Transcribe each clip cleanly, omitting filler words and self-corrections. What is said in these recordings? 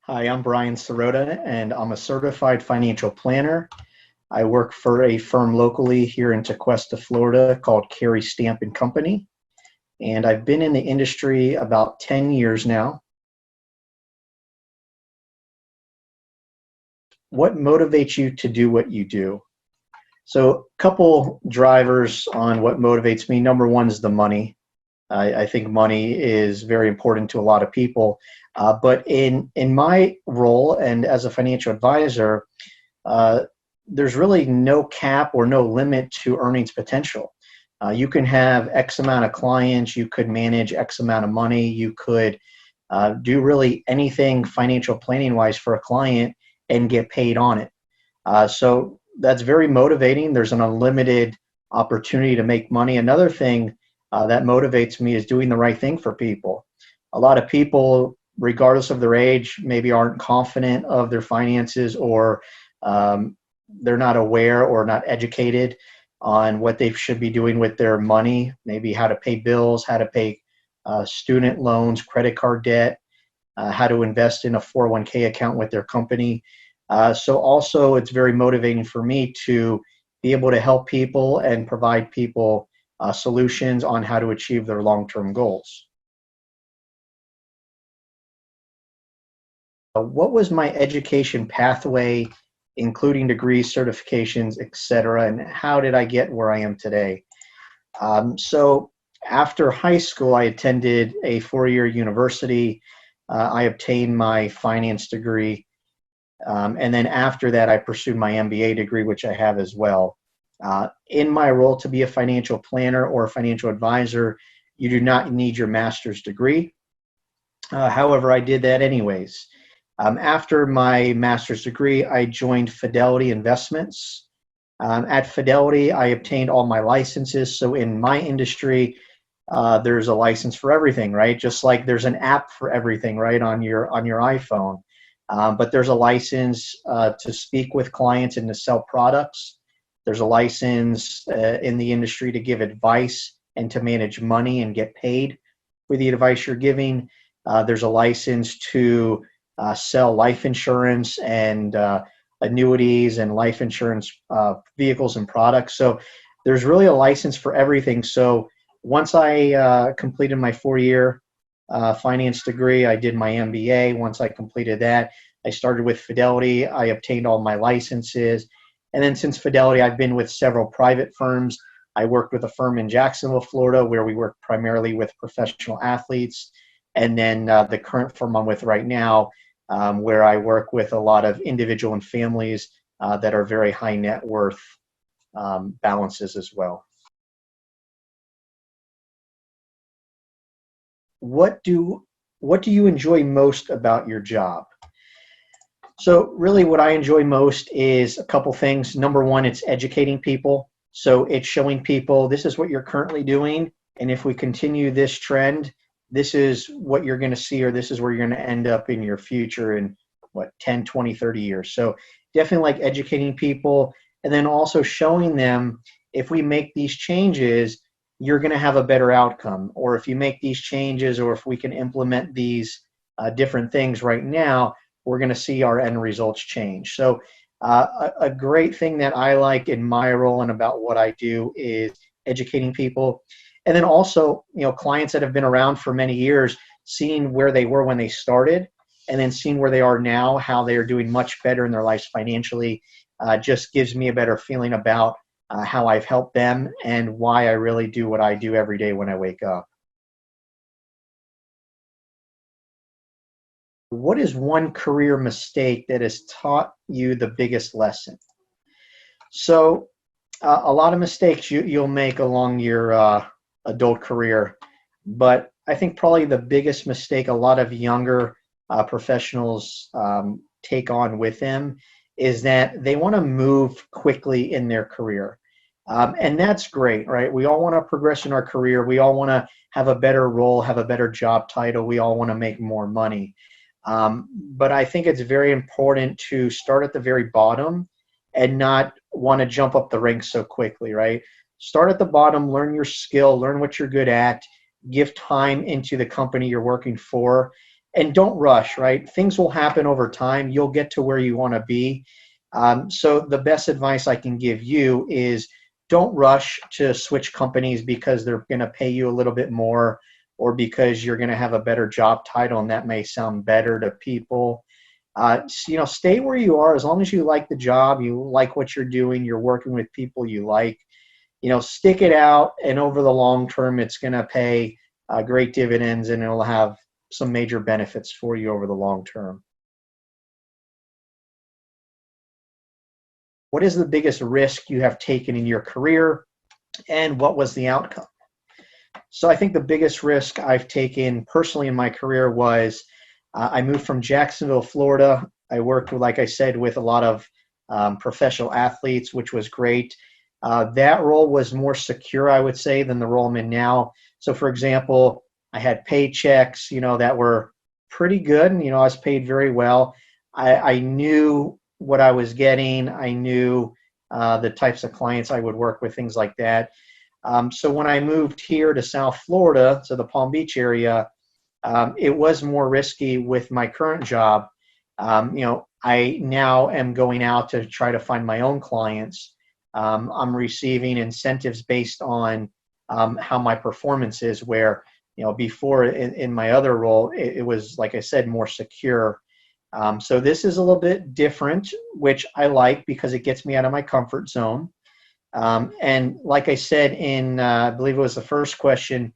Hi, I'm Brian Sirota, and I'm a certified financial planner. I work for a firm locally here in Tequesta, Florida called Cary Stamp and Company, and I've been in the industry about 10 years now. What motivates you to do what you do? So, a couple drivers on what motivates me. Number one is the money. I think money is very important to a lot of people, but in my role and as a financial advisor, uh, there's really no cap or no limit to earnings potential. You can have X amount of clients, you could manage X amount of money, you could do really anything financial planning wise for a client and get paid on it. So that's very motivating. There's an unlimited opportunity to make money. Another thing that motivates me is doing the right thing for people. A lot of people, regardless of their age, maybe aren't confident of their finances, or um, they're not aware or not educated on what they should be doing with their money, maybe how to pay bills, how to pay student loans, credit card debt, how to invest in a 401k account with their company. So also it's very motivating for me to be able to help people and provide people solutions on how to achieve their long-term goals. What was my education pathway, including degrees, certifications, etc., and how did I get where I am today? So after high school, I attended a four-year university. I obtained my finance degree. And then after that, I pursued my MBA degree, which I have as well. In my role to be a financial planner or a financial advisor, you do not need your master's degree. However, I did that anyways. After my master's degree, I joined Fidelity Investments. At Fidelity, I obtained all my licenses. So in my industry, there's a license for everything, right? Just like there's an app for everything, right, on your iPhone. But there's a license to speak with clients and to sell products. There's a license in the industry to give advice and to manage money and get paid for the advice you're giving. There's a license to sell life insurance and annuities and life insurance vehicles and products. So there's really a license for everything. So once I completed my four-year finance degree, I did my MBA. Once I completed that, I started with Fidelity. I obtained all my licenses. And then since Fidelity, I've been with several private firms. I worked with a firm in Jacksonville, Florida, where we work primarily with professional athletes. And then the current firm I'm with right now, where I work with a lot of individual and families that are very high net worth balances as well. What do what do you enjoy most about your job? So really what I enjoy most is a couple things. Number one, it's educating people. So it's showing people this is what you're currently doing, and if we continue this trend, this is what you're going to see, or this is where you're going to end up in your future in what, 10, 20, 30 years. So definitely like educating people, and then also showing them if we make these changes, you're going to have a better outcome. Or if you make these changes, or if we can implement these different things right now, we're going to see our end results change. So a great thing that I like in my role and about what I do is educating people. And then also, clients that have been around for many years, seeing where they were when they started, and then seeing where they are now, how they are doing much better in their lives financially, just gives me a better feeling about how I've helped them and why I really do what I do every day when I wake up. What is one career mistake that has taught you the biggest lesson? So, a lot of mistakes you'll make along your adult career, but I think probably the biggest mistake a lot of younger professionals take on with them is that they want to move quickly in their career. And that's great, right? We all want to progress in our career. We all want to have a better role, have a better job title. We all want to make more money. But I think it's very important to start at the very bottom and not want to jump up the ranks so quickly, right? Start at the bottom, learn your skill, learn what you're good at, give time into the company you're working for, and don't rush, right? Things will happen over time. You'll get to where you want to be. So the best advice I can give you is don't rush to switch companies because they're going to pay you a little bit more or because you're going to have a better job title and that may sound better to people. Stay where you are as long as you like the job, you like what you're doing, you're working with people you like. Stick it out, and over the long term, it's going to pay great dividends, and it'll have some major benefits for you over the long term. What is the biggest risk you have taken in your career, and what was the outcome? So I think the biggest risk I've taken personally in my career was I moved from Jacksonville, Florida. I worked, like I said, with a lot of professional athletes, which was great. That role was more secure, I would say, than the role I'm in now. So, for example, I had paychecks, that were pretty good, and I was paid very well. I knew what I was getting. I knew the types of clients I would work with, things like that. So when I moved here to South Florida, to the Palm Beach area, it was more risky with my current job. I now am going out to try to find my own clients. I'm receiving incentives based on how my performance is, where, before in my other role, it was, like I said, more secure. So this is a little bit different, which I like because it gets me out of my comfort zone. And like I said I believe it was the first question,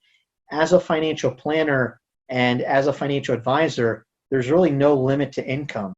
as a financial planner and as a financial advisor, there's really no limit to income.